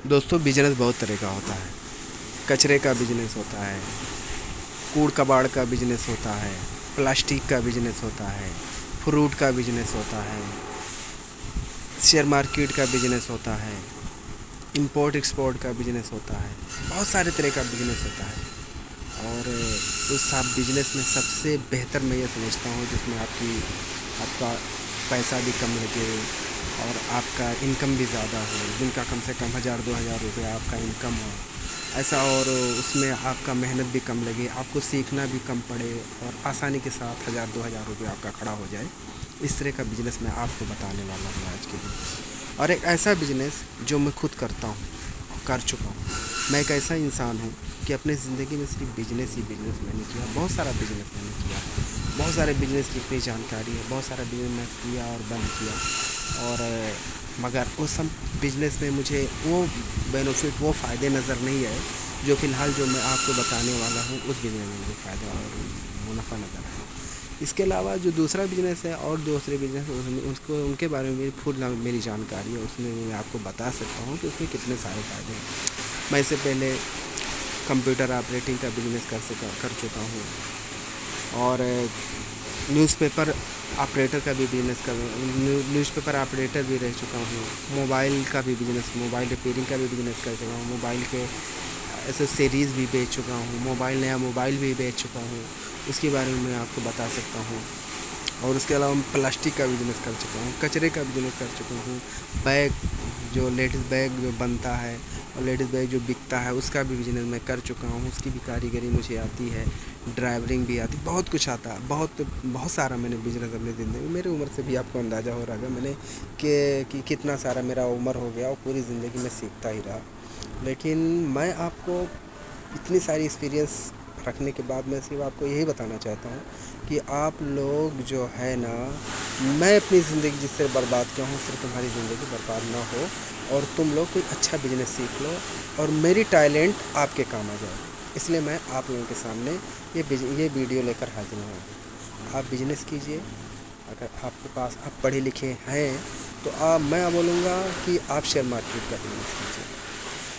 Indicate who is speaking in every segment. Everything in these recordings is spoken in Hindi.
Speaker 1: दोस्तों, बिजनेस बहुत तरह का होता है। कचरे का बिजनेस होता है, कूड़ कबाड़ का बिजनेस होता है, प्लास्टिक का बिजनेस होता है, फ्रूट का बिजनेस होता है, शेयर मार्केट का बिजनेस होता है, इंपोर्ट एक्सपोर्ट का बिजनेस होता है। बहुत सारे तरह का बिजनेस होता है। और उस सब बिजनेस में सबसे बेहतर मैं ये समझता हूँ जिसमें आपका पैसा भी कम लगे और आपका इनकम भी ज़्यादा हो, दिन का कम से कम 1000-2000 रुपये आपका इनकम हो ऐसा। और उसमें आपका मेहनत भी कम लगे, आपको सीखना भी कम पड़े और आसानी के साथ 1000-2000 रुपये आपका खड़ा हो जाए। इस तरह का बिज़नेस मैं आपको बताने वाला हूँ आज के दिन। और एक ऐसा बिज़नेस जो मैं खुद करता हूँ, कर चुका हूँ। मैं एक ऐसा इंसान हूँ कि अपनी ज़िंदगी में सिर्फ बिजनेस ही बिजनेस मैंने किया, बहुत सारा बिजनेस मैंने किया, बहुत सारे बिजनेस की इतनी जानकारी है, बहुत सारा बिजनेस मैं किया और बंद किया। और मगर उस सब बिजनेस में मुझे वो बेनिफिट, वो फ़ायदे नज़र नहीं आए जो फ़िलहाल जो मैं आपको बताने वाला हूँ उस बिजनेस में मुझे फ़ायदा और मुनाफा नज़र आया। इसके अलावा जो दूसरा बिजनेस है और दूसरे बिजनेस उसको उनके बारे में फुल मेरी जानकारी है, उसमें मैं आपको बता सकता हूँ कि उसमें कितने सारे फ़ायदे हैं। मैं इससे पहले कंप्यूटर ऑपरेटिंग का बिजनेस कर चुका हूँ और न्यूज़पेपर ऑपरेटर का भी बिजनेस कर न्यूज़पेपर ऑपरेटर भी रह चुका हूँ। मोबाइल का भी बिजनेस, मोबाइल रिपेयरिंग का भी बिजनेस कर चुका हूँ। मोबाइल के एसेसरीज़ भी बेच चुका हूँ। नया मोबाइल भी बेच चुका हूँ, उसके बारे में मैं आपको बता सकता हूँ। और उसके अलावा मैं प्लास्टिक का बिजनेस कर चुका हूँ, कचरे का बिजनेस कर चुका हूँ। बैग, जो लेडीज़ बैग जो बनता है और लेडीज़ बैग जो बिकता है उसका भी बिजनेस मैं कर चुका हूँ, उसकी भी कारीगरी मुझे आती है, ड्राइवरिंग भी आती, बहुत कुछ आता है। बहुत बहुत सारा मैंने बिजनेस अपनी ज़िंदगी में, मेरी उम्र से भी आपको अंदाज़ा हो रहा है मैंने कि कितना सारा मेरा उम्र हो गया और पूरी ज़िंदगी में सीखता ही रहा। लेकिन मैं आपको इतनी सारी एक्सपीरियंस रखने के बाद मैं सिर्फ आपको यही बताना चाहता हूँ कि आप लोग जो है ना, मैं अपनी ज़िंदगी जिससे बर्बाद किया हूँ सिर्फ तुम्हारी ज़िंदगी बर्बाद ना हो और तुम लोग कोई अच्छा बिजनेस सीख लो और मेरी टैलेंट आपके काम आ जाए। इसलिए मैं आप लोगों के सामने ये वीडियो लेकर हाजिर हूँ। आप बिजनेस कीजिए। अगर आपके पास आप पढ़े लिखे हैं तो मैं बोलूँगा कि आप शेयर मार्केट का बिजनेस कीजिए।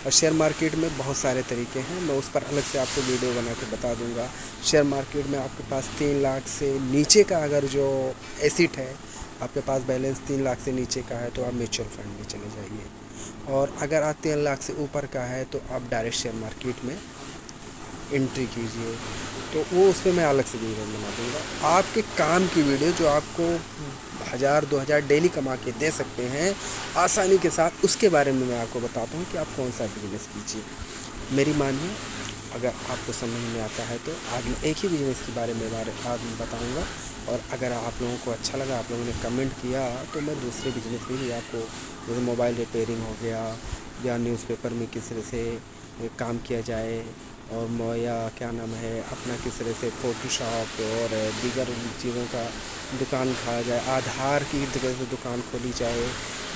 Speaker 1: और शेयर मार्केट में बहुत सारे तरीके हैं, मैं उस पर अलग से आपको वीडियो बना के बता दूंगा। शेयर मार्केट में आपके पास 3 लाख से नीचे का अगर जो एसिट है, आपके पास बैलेंस 3 लाख से नीचे का है तो आप म्यूचुअल फंड में चले जाइए। और अगर आप 3 लाख से ऊपर का है तो आप डायरेक्ट शेयर मार्केट में एंट्री कीजिए। तो वो उस पर मैं अलग से वीडियो बना दूंगा, आपके काम की वीडियो जो आपको 1000-2000 डेली कमा के दे सकते हैं आसानी के साथ, उसके बारे में मैं आपको बताता हूँ कि आप कौन सा बिजनेस कीजिए। मेरी मानिए, अगर आपको समझ में आता है तो आज मैं एक ही बिजनेस के बारे में आज मैं बताऊँगा। और अगर आप लोगों को अच्छा लगा, आप लोगों ने कमेंट किया तो मैं दूसरे बिजनेस में भी आपको, जैसे मोबाइल रिपेयरिंग हो गया या न्यूज़पेपर में किस तरह से काम किया जाए और या क्या नाम है अपना किस तरह से फ़ोटोशॉप और दीगर चीज़ों का दुकान खाया जाए, आधार की तरह से दुकान खोली जाए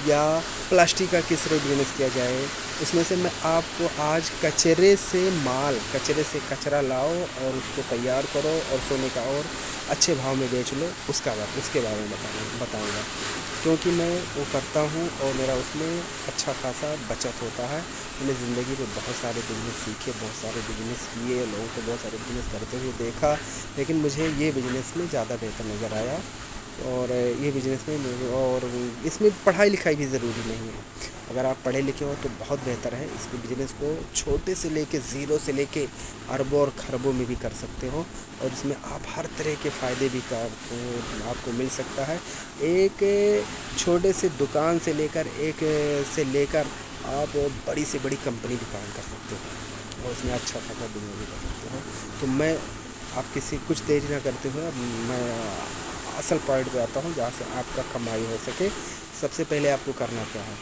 Speaker 1: या प्लास्टिक का किस तरह बिजनेस किया जाए। उसमें से मैं आपको आज कचरे से कचरा लाओ और उसको तैयार करो और सोने का और अच्छे भाव में बेच लो, उसके बारे में बताऊँगा। क्योंकि मैं वो करता हूँ और मेरा उसमें अच्छा खासा बचत होता है। मैंने ज़िंदगी में बहुत सारे बिजनेस सीखे, बहुत सारे बिजनेस किए, लोगों को बहुत सारे बिजनेस करते हुए देखा, लेकिन मुझे ये बिजनेस में ज़्यादा बेहतर नज़र आया। और ये बिजनेस में और इसमें पढ़ाई लिखाई भी ज़रूरी नहीं है। अगर आप पढ़े लिखे हो तो बहुत बेहतर है। इसके बिजनेस को छोटे से लेके ज़ीरो से लेके अरबों और खरबों में भी कर सकते हो और इसमें आप हर तरह के फ़ायदे भी आपको मिल सकता है। एक छोटे से दुकान से लेकर आप बड़ी से बड़ी कंपनी भी काम कर सकते हो और उसमें अच्छा खासा बिजनेस भी कर सकते हो। तो मैं आप किसी कुछ देरी ना करते हुए मैं असल पॉइंट पे आता हूँ जहाँ से आपका कमाई हो सके। सबसे पहले आपको करना क्या है,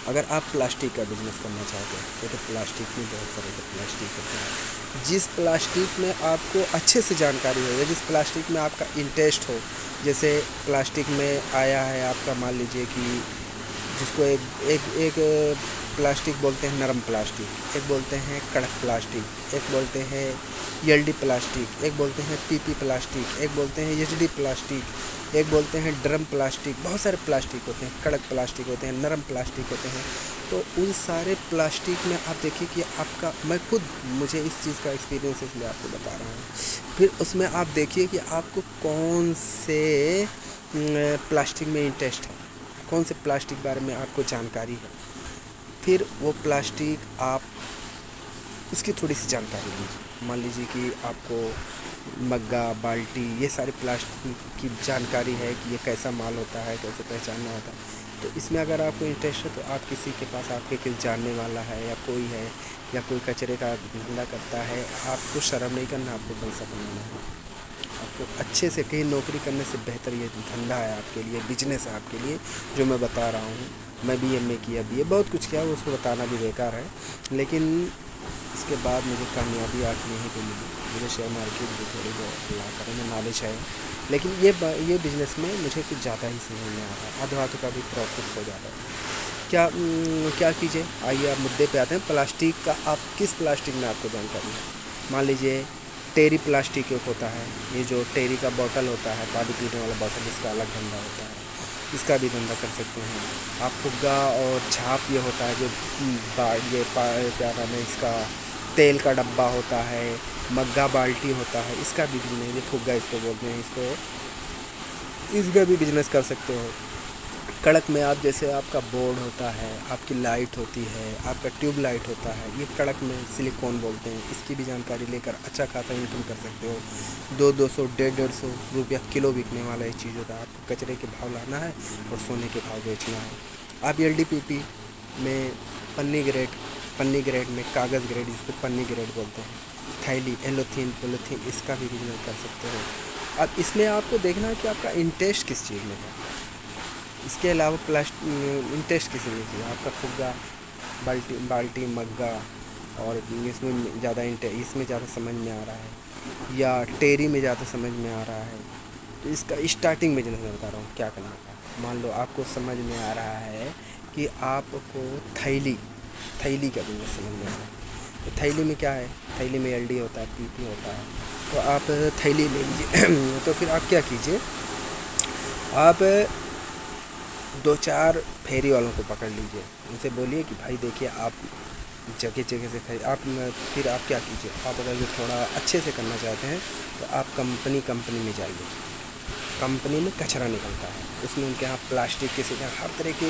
Speaker 1: अगर आप प्लास्टिक का बिज़नेस करना चाहते हैं तो प्लास्टिक में बहुत सारे प्लास्टिक होते हैं। जिस प्लास्टिक में आपको अच्छे से जानकारी हो या जिस प्लास्टिक में आपका इंटरेस्ट हो, जैसे प्लास्टिक में आया है आपका, मान लीजिए कि जिसको एक प्लास्टिक बोलते हैं नरम प्लास्टिक, एक बोलते हैं कड़क प्लास्टिक, एक बोलते हैं एलडी प्लास्टिक, एक बोलते हैं पीपी प्लास्टिक, एक बोलते हैं एचडी प्लास्टिक, एक बोलते हैं ड्रम प्लास्टिक। बहुत सारे प्लास्टिक होते हैं, कड़क प्लास्टिक होते हैं, नरम प्लास्टिक होते हैं। तो उन सारे प्लास्टिक में आप देखिए कि आपका, मैं खुद, मुझे इस चीज़ का एक्सपीरियंस इसलिए आपको बता रहा हूँ। फिर उसमें आप देखिए कि आपको कौन से प्लास्टिक में इंटरेस्ट है, कौन से प्लास्टिक बारे में आपको जानकारी है। फिर वो प्लास्टिक आप उसकी थोड़ी सी जानकारी लीजिए। मान लीजिए कि आपको मग्गा, बाल्टी, ये सारे प्लास्टिक की जानकारी है कि ये कैसा माल होता है, कैसे पहचानना होता है। तो इसमें अगर आपको इंटरेस्ट है तो आप किसी के पास, आपके किसी जानने वाला है या कोई है, या कोई कचरे का धंधा करता है, आपको शर्म नहीं करना, आपको पैसा कमाना है। आपको अच्छे से कहीं नौकरी करने से बेहतर ये धंधा है आपके लिए, बिजनेस है आपके लिए, जो मैं बता रहा हूँ। मैं BA किया, BA बहुत कुछ किया, उसको बताना भी बेकार है। लेकिन इसके बाद मुझे कामयाबी आके यहीं पे मिली। मुझे शेयर मार्केट भी थोड़ी बहुत ला कर में नॉलेज है, लेकिन ये बिज़नेस में मुझे कुछ ज़्यादा ही समझ में आ रहा है। आधा का भी प्रॉफिट हो जाता है। क्या कीजिए, आइए आप मुद्दे पे आते हैं। प्लास्टिक का, आप किस प्लास्टिक में आपको जानकारी है। मान लीजिए टेरी प्लास्टिक एक होता है, ये जो टेरी का बॉटल होता है, पानी पीने वाला बॉटल, इसका अलग धंधा होता है, इसका भी धंधा कर सकते हैं आप। फुग्गा और झाप ये होता है, जो क्या नाम है इसका, तेल का डब्बा होता है, मग्गा बाल्टी होता है, इसका भी बिजनेस, ये फुग्गा इसको बोलते हैं, इसका भी बिजनेस कर सकते हो। कड़क में आप, जैसे आपका बोर्ड होता है, आपकी लाइट होती है, आपका ट्यूब लाइट होता है, ये कड़क में सिलिकॉन बोलते हैं, इसकी भी जानकारी लेकर अच्छा खासा इनकम कर सकते हो। 200, 150 रुपया किलो बिकने वाला ये चीज़ होता है। आपको कचरे के भाव लाना है और सोने के भाव बेचना है। आप LDPP में पन्नी ग्रेड में कागज़ ग्रेड, इसको पन्नी ग्रेड बोलते हैं, थैली, एलोथीन, पोलोथीन, इसका भी बिजनेस कर सकते हो। अब इसमें आपको देखना है कि आपका इंटरेस्ट किस चीज़ में है। इसके अलावा इंटरेस्ट किसी में है, आपका फुग्गा, बाल्टी, मग्गा, और इसमें ज़्यादा इसमें ज़्यादा समझ में आ रहा है, या टेरी में ज़्यादा समझ में आ रहा है। तो इसका स्टार्टिंग बिजनेस मैं बता रहा हूँ क्या करना है। मान लो आपको समझ में आ रहा है कि आपको थैली का बिजनेस समझ में आ रहा है। तो थैली में क्या है, थैली में LD होता है, PP होता है। तो आप थैली ले लीजिए। तो फिर आप क्या कीजिए, आप 2-4 फेरी वालों को पकड़ लीजिए, उनसे बोलिए कि भाई देखिए, आप जगह से खरीद आप। फिर आप क्या कीजिए, आप अगर जो थोड़ा अच्छे से करना चाहते हैं तो आप कंपनी में जाइए। कंपनी में कचरा निकलता है, उसमें उनके यहाँ प्लास्टिक, किसी के हर तरह के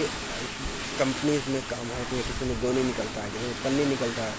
Speaker 1: कंपनीज में काम होती है। किसी में गोनी निकलता है, किसी में पन्नी निकलता है,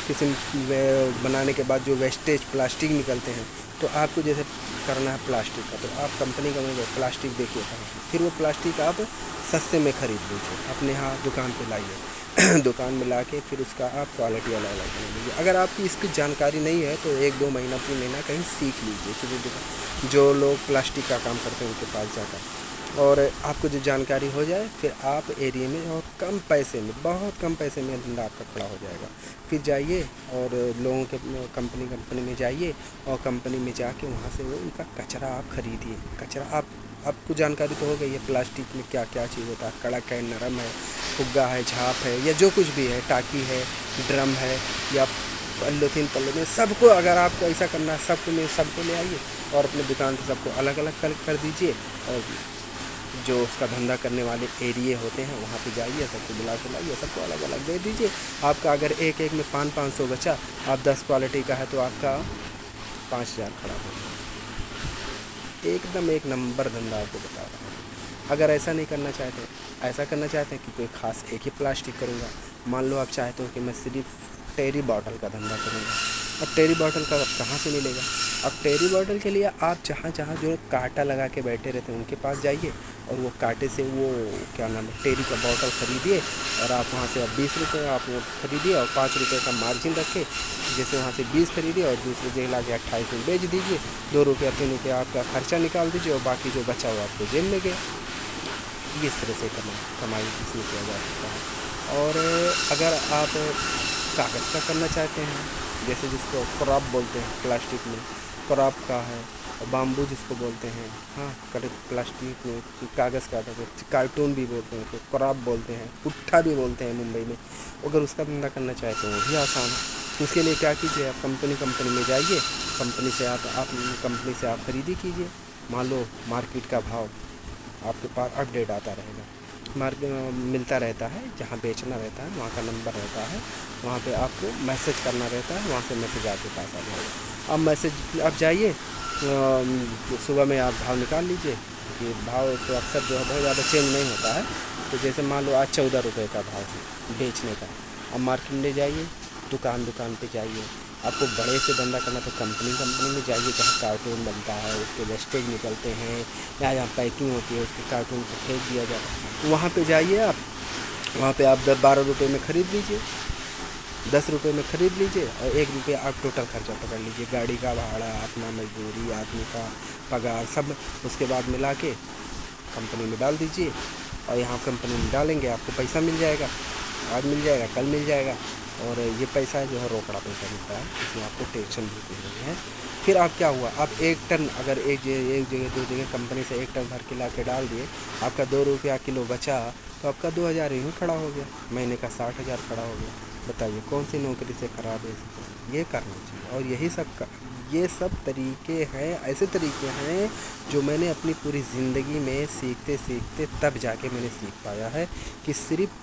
Speaker 1: किसी में बनाने के बाद जो वेस्टेज प्लास्टिक निकलते हैं। तो आपको जैसे करना है प्लास्टिक का, तो आप कंपनी का में प्लास्टिक देखिए कहाँ, फिर वो प्लास्टिक आप सस्ते में ख़रीद लीजिए, अपने यहाँ दुकान पे लाइए। दुकान में ला के फिर उसका आप क्वालिटी वाला अलग बना लीजिए। अगर आपकी इसकी जानकारी नहीं है तो 1-2 महीना 3 महीना कहीं सीख लीजिए, किसी दुकान, जो लोग प्लास्टिक का काम करते हैं उनके पास जाकर, और आपको जो जानकारी हो जाए, फिर आप एरिया में और कम पैसे में, बहुत कम पैसे में धंधा आपका खड़ा हो जाएगा। फिर जाइए और लोगों के कंपनी में जाइए, और कंपनी में जाके वहाँ से वो उनका कचरा आप खरीदिए। कचरा आपको जानकारी तो हो गई है प्लास्टिक में क्या क्या चीज़ होता है, कड़क है, नरम है, फुग्गा है, झाप है, या जो कुछ भी है, टाकी है, ड्रम है, या पल्लोथीन, सबको अगर आपको ऐसा करना है, सबको ले आइए और अपने दुकान पे सबको अलग अलग कर दीजिए। और जो उसका धंधा करने वाले एरिए होते हैं वहाँ पे जाइए, सबको बुला के लाइए, सबको अलग अलग दे दीजिए। आपका अगर एक में 500 बचा, आप 10 क्वालिटी का है तो आपका 5000 खड़ा हो, एकदम एक नंबर धंधा आपको बता रहा हूँ। अगर ऐसा नहीं करना चाहते, ऐसा करना चाहते हैं कि कोई ख़ास एक ही प्लास्टिक करूँगा, मान लो आप चाहते हो कि मैं सिर्फ टेरी बॉटल का धंधा करूँगा, अब टेरी बॉटल का कहाँ से मिलेगा। अब टेरी बॉटल के लिए आप जहाँ जो कांटा लगा के बैठे रहते हैं उनके पास जाइए, और वो कांटे से वो क्या नाम है, टेरी का बॉटल ख़रीदिए, और आप वहाँ से 20 रुपये आप वो खरीदिए, और 5 रुपये का मार्जिन रखे, जैसे वहाँ से 20 खरीदिए और दूसरे जगह ला के 28 में बेच दीजिए, 2 रुपया 3 रुपया आपका खर्चा निकाल दीजिए, और बाकी जो बचा हुआ आपको जेब में गया। इस तरह से कमाई इसमें किया जा सकता है। और अगर आप कागज़ का करना चाहते हैं, जैसे जिसको क्रॉप बोलते हैं, प्लास्टिक में क्रॉप का है, और बाम्बू जिसको बोलते हैं, हाँ, प्लास्टिक में कागज़ का आता है, कार्टून भी बोलते हैं उसको, क्रॉप बोलते हैं, पुट्ठा भी बोलते हैं मुंबई में। अगर उसका धंधा करना चाहे तो वो भी आसान है। उसके लिए क्या कीजिए, आप कंपनी में जाइए, कंपनी से आप कंपनी से आप खरीदी कीजिए। मान लो मार्केट का भाव आपके पास अपडेट आता रहेगा, मार्केट मिलता रहता है, जहाँ बेचना रहता है वहाँ का नंबर रहता है, वहाँ पे आपको मैसेज करना रहता है, वहाँ से मैसेज आपके पास आ जाएगा। अब मैसेज आप जाइए, सुबह में आप भाव निकाल लीजिए, क्योंकि भाव तो अक्सर जो है बहुत ज़्यादा चेंज नहीं होता है। तो जैसे मान लो आज 14 रुपये का भाव है बेचने का, अब मार्केट में जाइए, दुकान पे जाइए। आपको बड़े से धंधा करना तो कंपनी में जाइए, जहाँ कार्टून बनता है, उसके वेस्टेज निकलते हैं, या जहाँ पैकिंग होती है उसके कार्टून को फेंक दिया जाता है, वहाँ पे जाइए आप, वहाँ पे आप 10-12 रुपये में ख़रीद लीजिए, 10 रुपये में ख़रीद लीजिए, और 1 रुपये आप टोटल खर्चा पकड़ लीजिए, गाड़ी का भाड़ा, अपना मजदूरी, आदमी का पगार, सब उसके बाद मिला के कंपनी में डाल दीजिए। और यहाँ कंपनी में डालेंगे आपको पैसा मिल जाएगा, आज मिल जाएगा, कल मिल जाएगा, और ये पैसा जो है रोकड़ा पैसा मिलता है, इसमें आपको टेंशन बिल्कुल नहीं है। फिर आप क्या हुआ, आप 1 टन अगर एक जगह 2 जगह कंपनी से 1 टन भर के ला के डाल दिए, आपका 2 रुपया किलो बचा, तो आपका 2000 यूँ खड़ा हो गया, महीने का 60,000 खड़ा हो गया। बताइए कौन सी नौकरी से ख़राब है इसको, ये करना चाहिए। और ये सब तरीके हैं, ऐसे तरीके हैं जो मैंने अपनी पूरी ज़िंदगी में सीखते सीखते तब जाके मैंने सीख पाया है कि सिर्फ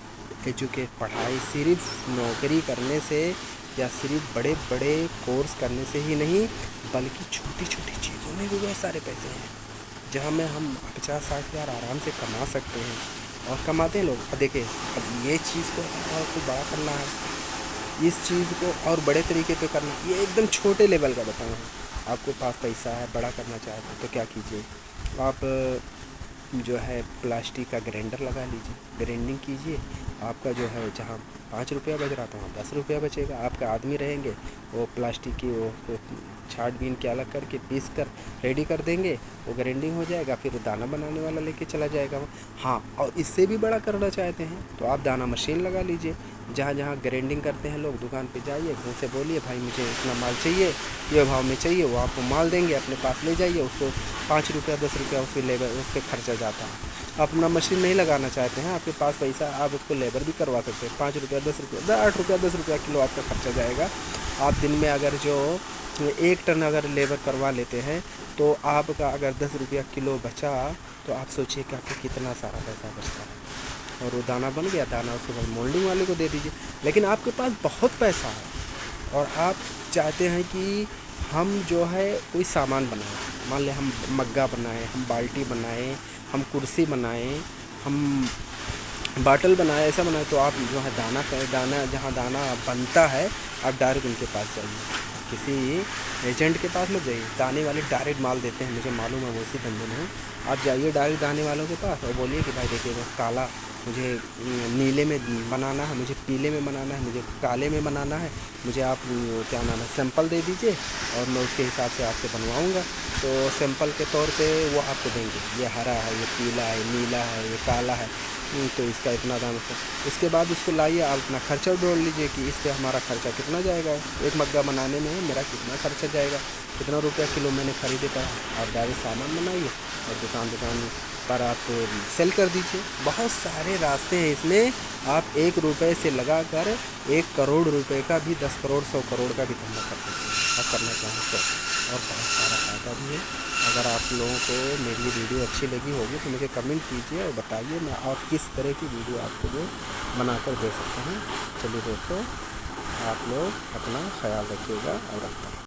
Speaker 1: पढ़ाई सिर्फ नौकरी करने से या सिर्फ बड़े बड़े कोर्स करने से ही नहीं, बल्कि छोटी छोटी चीज़ों में भी बहुत सारे पैसे हैं, जहाँ में हम 50-60 हज़ार आराम से कमा सकते हैं, और कमाते हैं लोग। देखिए, अब ये चीज़ को आपको बड़ा करना है, इस चीज़ को और बड़े तरीके पे करना, ये एकदम छोटे लेवल का बताऊँ। आपको पास पैसा है, बड़ा करना चाहते हैं तो क्या कीजिए, आप जो है प्लास्टिक का ग्राइंडर लगा लीजिए, ग्राइंडिंग कीजिए। आपका जो है जहाँ 5 रुपया बच रहा था वहाँ 10 रुपया बचेगा। आपका आदमी रहेंगे, वो प्लास्टिक की वो छाट बीन के अलग करके पीस कर रेडी कर देंगे, वो ग्राइंडिंग हो जाएगा, फिर दाना बनाने वाला लेके चला जाएगा। हाँ, और इससे भी बड़ा करना चाहते हैं तो आप दाना मशीन लगा लीजिए। जहाँ जहाँ ग्राइंडिंग करते हैं लोग, दुकान पे जाइए, उनसे बोलिए भाई मुझे इतना माल चाहिए, ये भाव में चाहिए, वो आपको माल देंगे, अपने पास ले जाइए। उसको 5 रुपया 10 रुपया उसकी लेबर उस पर खर्चा जाता है। अपना मशीन नहीं लगाना चाहते हैं, आपके पास पैसा, आप उसको लेबर भी करवा सकते हैं। 5 रुपया 10 रुपया 8 रुपया 10 रुपया किलो आपका खर्चा जाएगा। आप दिन में अगर जो 1 टन अगर लेबर करवा लेते हैं तो आपका अगर 10 रुपया किलो बचा, तो आप सोचिए कि आपको कितना सारा पैसा बचता है। और वो दाना बन गया, दाना उसके बाद मोल्डिंग वाले को दे दीजिए। लेकिन आपके पास बहुत पैसा है और आप चाहते हैं कि हम जो है कोई सामान बनाएं, मान लें हम मग्गा बनाएं, हम बाल्टी बनाएं, हम कुर्सी बनाएं, हम बाटल बनाए, ऐसा बनाए, तो आप जो है दाना जहाँ दाना बनता है, आप डायरेक्ट उनके पास जाइए, किसी एजेंट के पास मत जाइए। दाने वाले डायरेक्ट माल देते हैं, मुझे मालूम है, वो इसी धंधे में हूँ। आप जाइए डायरेक्ट दाने वालों के पास और बोलिए कि भाई देखिए वो काला मुझे नीले में बनाना है, मुझे पीले में बनाना है, मुझे काले में बनाना है, मुझे आप क्या नाम है सैंपल दे दीजिए और मैं उसके हिसाब से आपसे बनवाऊँगा। तो सैंपल के तौर पे वो आपको देंगे, ये हरा है, ये पीला है, नीला है, ये काला है, तो इसका इतना दाम है। इसके बाद उसको लाइए, आप अपना खर्चा जोड़ लीजिए कि इस पर हमारा खर्चा कितना जाएगा, एक मग्गा बनाने में मेरा कितना खर्चा जाएगा, कितना रुपया किलो मैंने खरीदे पड़ा। आप डायरेक्ट सामान बनाइए और दुकान पर आप सेल कर दीजिए। बहुत सारे रास्ते हैं इसमें, आप 1 रुपये से लगा कर 1 करोड़ रुपए का भी, 10 करोड़ 100 करोड़ का भी धंधा कर सकते हैं, आप करना चाहें तो। और बहुत सारा फ़ायदा भी है। अगर आप लोगों को मेरी ये वीडियो अच्छी लगी होगी तो मुझे कमेंट कीजिए और बताइए मैं और किस तरह की वीडियो आपको जो बनाकर दे सकता हूँ। चलिए दोस्तों, आप लोग अपना ख्याल रखिएगा और रखता हूँ।